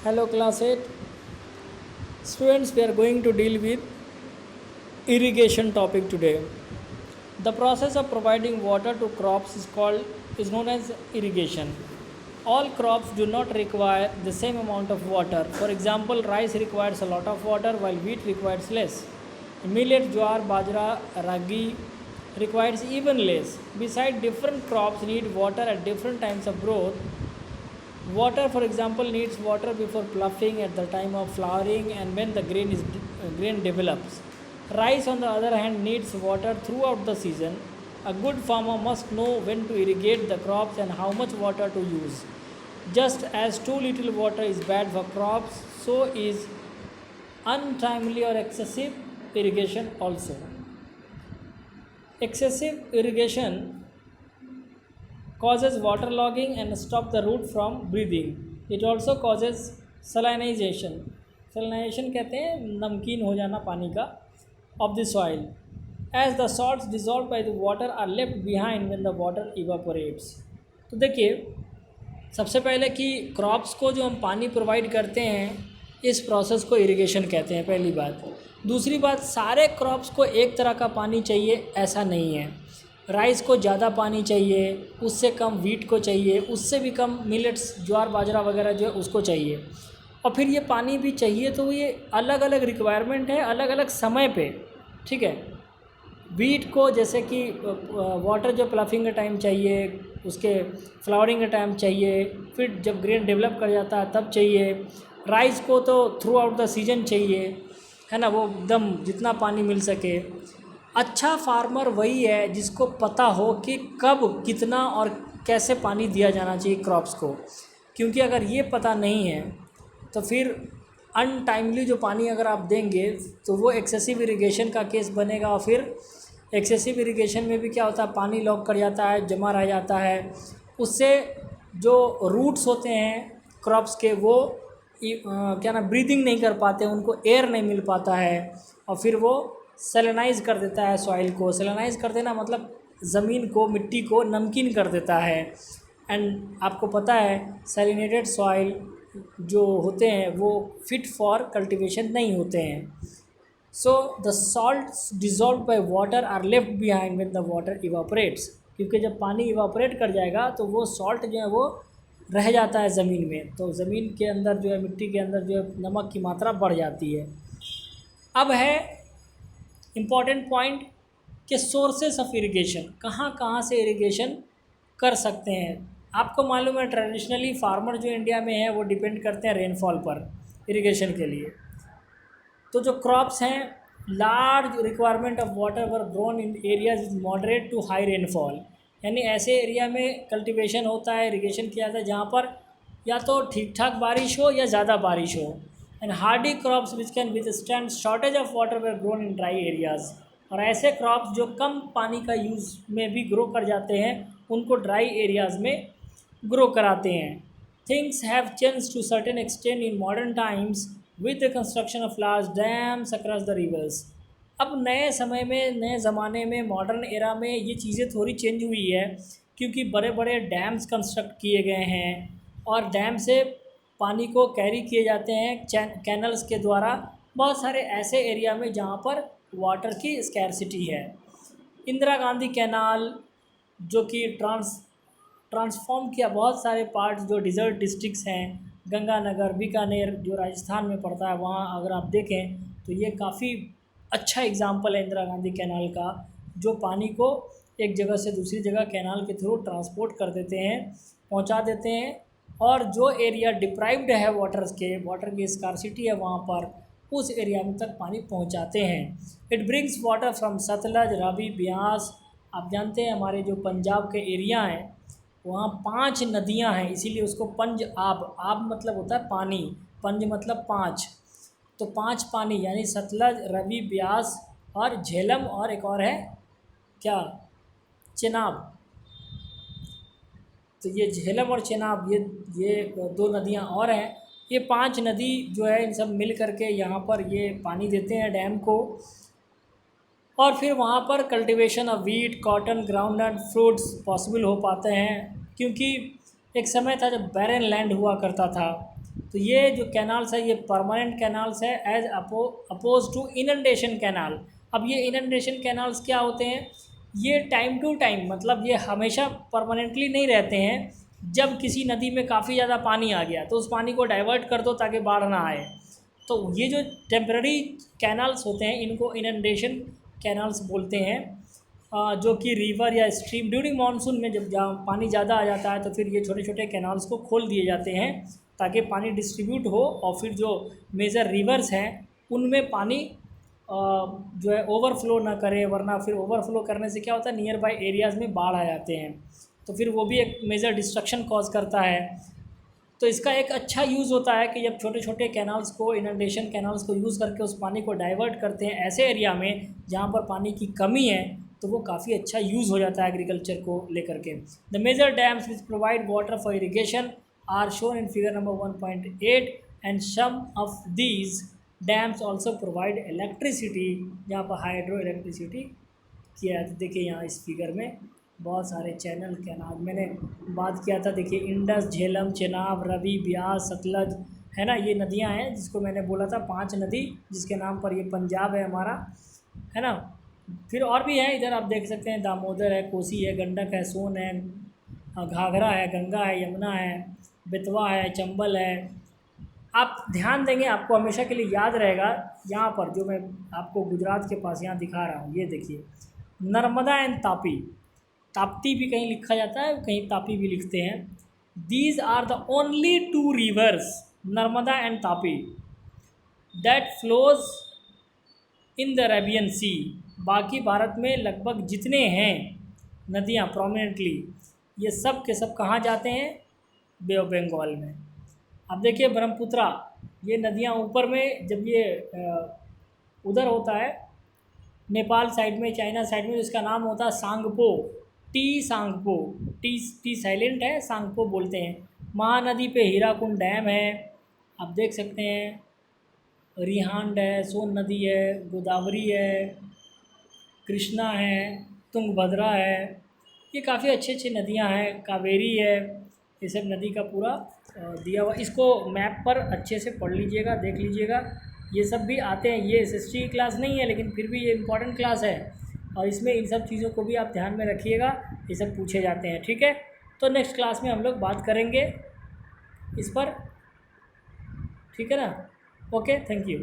Hello class 8 students, we are going to deal with irrigation topic today. The process of providing water to crops is known as irrigation. All crops do not require the same amount of water. For example, rice requires a lot of water while wheat requires less. Millet, jowar, bajra, ragi requires even less. Besides, different crops need water at different times of growth. Water, for example, needs water before ploughing, at the time of flowering, and when the grain develops. Rice, on the other hand, needs water throughout the season. A good farmer must know when to irrigate the crops and how much water to use. Just as too little water is bad for crops, so is untimely or excessive irrigation also. Excessive irrigation causes waterlogging and stop the root from breathing. It also causes salinization. Salinization कहते हैं नमकीन हो जाना पानी का of the soil. As the salts dissolved by the water are left behind when the water evaporates. तो देखिए, सबसे पहले कि क्रॉप्स को जो हम पानी प्रोवाइड करते हैं, इस प्रोसेस को इरिगेशन कहते हैं, पहली बात। दूसरी बात, सारे क्रॉप्स को एक तरह का पानी चाहिए ऐसा नहीं है। राइस को ज़्यादा पानी चाहिए, उससे कम वीट को चाहिए, उससे भी कम मिलेट्स, ज्वार बाजरा वगैरह जो है उसको चाहिए। और फिर ये पानी भी चाहिए तो ये अलग अलग रिक्वायरमेंट है, अलग अलग समय पे, ठीक है। वीट को जैसे कि वाटर जो प्लफिंग का टाइम चाहिए, उसके फ्लावरिंग का टाइम चाहिए, फिर जब ग्रेन डेवलप कर जाता है तब चाहिए। राइस को तो थ्रू आउट द सीजन चाहिए, है ना, वो एकदम जितना पानी मिल सके। अच्छा फार्मर वही है जिसको पता हो कि कब कितना और कैसे पानी दिया जाना चाहिए क्रॉप्स को, क्योंकि अगर ये पता नहीं है तो फिर अनटाइमली जो पानी अगर आप देंगे तो वो एक्सेसिव इरिगेशन का केस बनेगा। और फिर एक्सेसिव इरिगेशन में भी क्या होता है, पानी लॉक कर जाता है, जमा रह जाता है, उससे जो रूट्स होते हैं क्रॉप्स के वो क्या ना ब्रीदिंग नहीं कर पाते, उनको एयर नहीं मिल पाता है, और फिर वो सेलेनाइज कर देता है सॉइल को। सेलेनाइज कर देना मतलब ज़मीन को, मिट्टी को नमकीन कर देता है। एंड आपको पता है सेलिनेटेड सॉइल जो होते हैं वो फिट फॉर कल्टीवेशन नहीं होते हैं। So the salts dissolve by water are left behind when the water evaporates, क्योंकि जब पानी इवापोरेट कर जाएगा तो वो सॉल्ट जो है वो रह जाता है ज़मीन में, तो ज़मीन के अंदर जो है, मिट्टी के अंदर जो है नमक की मात्रा बढ़ जाती है। अब है इम्पॉर्टेंट पॉइंट कि सोर्सेस ऑफ इरिगेशन, कहाँ कहाँ से इरिगेशन कर सकते हैं। आपको मालूम है ट्रेडिशनली फार्मर जो इंडिया में है वो डिपेंड करते हैं रेनफॉल पर इरिगेशन के लिए। तो जो क्रॉप्स हैं, large requirement of water were grown in areas with moderate to high rainfall, यानी ऐसे एरिया में कल्टीवेशन होता है, इरिगेशन किया जाता है जहाँ पर या तो ठीक ठाक बारिश हो या ज़्यादा बारिश हो। And Hardy crops which can withstand shortage of water were grown in dry areas, और ऐसे क्रॉप्स जो कम पानी का यूज़ में भी ग्रो कर जाते हैं उनको ड्राई एरियाज़ में ग्रो कराते हैं। Things have changed to certain extent in modern times with the construction of large dams across the rivers. अब नए समय में, नए ज़माने में, मॉडर्न एरा में ये चीज़ें थोड़ी चेंज हुई है, क्योंकि बड़े बड़े डैम्स कंस्ट्रक्ट किए गए हैं और डैम से पानी को कैरी किए जाते हैं कैनल्स के द्वारा बहुत सारे ऐसे एरिया में जहाँ पर वाटर की स्कैरसिटी है। इंदिरा गांधी कैनाल जो कि ट्रांसफॉर्म किया बहुत सारे पार्ट्स जो डिज़र्ट डिस्ट्रिक्ट्स हैं, गंगानगर, बीकानेर जो राजस्थान में पड़ता है, वहाँ अगर आप देखें तो ये काफ़ी अच्छा एग्जाम्पल है इंदिरा गांधी कैनाल का, जो पानी को एक जगह से दूसरी जगह कैनाल के थ्रू ट्रांसपोर्ट कर देते हैं, पहुँचा देते हैं। और जो एरिया डिप्राइव्ड है वाटर की स्कार्सिटी है वहाँ पर, उस एरिया में तक पानी पहुँचाते हैं। It brings water from Sutlej, Ravi, Beas. आप जानते हैं हमारे जो पंजाब के एरिया हैं वहाँ 5 नदियाँ हैं, इसीलिए उसको पंज आब मतलब होता है पानी, पंज मतलब 5, तो 5 पानी यानी सतलज, रवि, ब्यास और झेलम, और एक और है क्या, चेनाब। तो ये झेलम और चेनाब, ये 2 नदियाँ और हैं। ये 5 नदी जो है इन सब मिल करके यहाँ पर ये पानी देते हैं डैम को, और फिर वहाँ पर cultivation of wheat, cotton, groundnut, fruits possible हो पाते हैं। क्योंकि एक समय था जब बैरन लैंड हुआ करता था, तो ये जो कैनाल्स है ये परमानेंट कैनाल्स है as opposed to inundation canal. अब ये इनंडेशन कैनाल्स क्या होते हैं, ये टाइम टू टाइम, मतलब ये हमेशा परमानेंटली नहीं रहते हैं। जब किसी नदी में काफ़ी ज़्यादा पानी आ गया तो उस पानी को डाइवर्ट कर दो ताकि बाढ़ ना आए। तो ये जो टेम्पररी कैनाल्स होते हैं इनको इनंडेशन कैनाल्स बोलते हैं। जो कि रिवर या स्ट्रीम ड्यूरिंग मानसून में जब जहाँ पानी ज़्यादा आ जाता है तो फिर ये छोटे छोटे कैनाल्स को खोल दिए जाते हैं ताकि पानी डिस्ट्रीब्यूट हो और फिर जो मेजर रिवर्स हैं उनमें पानी जो है ओवरफ्लो ना करे, वरना फिर ओवरफ्लो करने से क्या होता है, नियर बाई एरियाज़ में बाढ़ आ जाते हैं, तो फिर वो भी एक मेजर डिस्ट्रक्शन कॉज करता है। तो इसका एक अच्छा यूज़ होता है कि जब छोटे छोटे कैनाल्स को, इनंडेशन कैनाल्स को यूज़ करके उस पानी को डाइवर्ट करते हैं ऐसे एरिया में जहाँ पर पानी की कमी है, तो वो काफ़ी अच्छा यूज़ हो जाता है एग्रीकल्चर को लेकर के। The major dams which provide water for irrigation are shown in figure number 1.8 and some of these dams also provide electricity, जहाँ पर हाइड्रो इलेक्ट्रिसिटी किया है। तो देखिए यहाँ इस फिगर में बहुत सारे चैनल के नाम मैंने बात किया था, देखिए इंडस, झेलम, चेनाब, रवि, ब्यास, सतलज, है ना, ये नदियाँ हैं जिसको मैंने बोला था 5 नदी जिसके नाम पर ये पंजाब है हमारा, है ना। फिर और भी हैं, इधर आप देख सकते हैं दामोदर है, कोसी है, गंडक है, सोन है, घाघरा है, गंगा है, यमुना है, बेतवा है, चंबल है। आप ध्यान देंगे आपको हमेशा के लिए याद रहेगा, यहाँ पर जो मैं आपको गुजरात के पास यहाँ दिखा रहा हूँ, ये देखिए नर्मदा एंड तापी, ताप्ती भी कहीं लिखा जाता है, कहीं तापी भी लिखते हैं। These are the only 2 rivers, Narmada and Tapi, that flows in the Arabian Sea. बाकी भारत में लगभग जितने हैं नदियाँ प्रोमिनेंटली, ये सब के सब कहाँ जाते हैं, बे ऑफ बंगाल में। अब देखिए ब्रह्मपुत्रा, ये नदियाँ ऊपर में जब ये उधर होता है नेपाल साइड में, चाइना साइड में, इसका नाम होता है सांगपो, सांगपो, टी साइलेंट है, सांगपो बोलते हैं। महानदी पे हीराकुंड डैम है, आप देख सकते हैं, रिहांड है, सोन नदी है, गोदावरी है, कृष्णा है, तुंगभद्रा है, ये काफ़ी अच्छी अच्छी नदियां हैं, कावेरी है, ये सब नदी का पूरा दिया हुआ। इसको मैप पर अच्छे से पढ़ लीजिएगा, देख लीजिएगा, ये सब भी आते हैं। ये एसएसटी की क्लास नहीं है लेकिन फिर भी ये इम्पॉर्टेंट क्लास है और इसमें इन सब चीज़ों को भी आप ध्यान में रखिएगा, ये सब पूछे जाते हैं, ठीक है। तो नेक्स्ट क्लास में हम लोग बात करेंगे इस पर, ठीक है ना। Okay, thank you.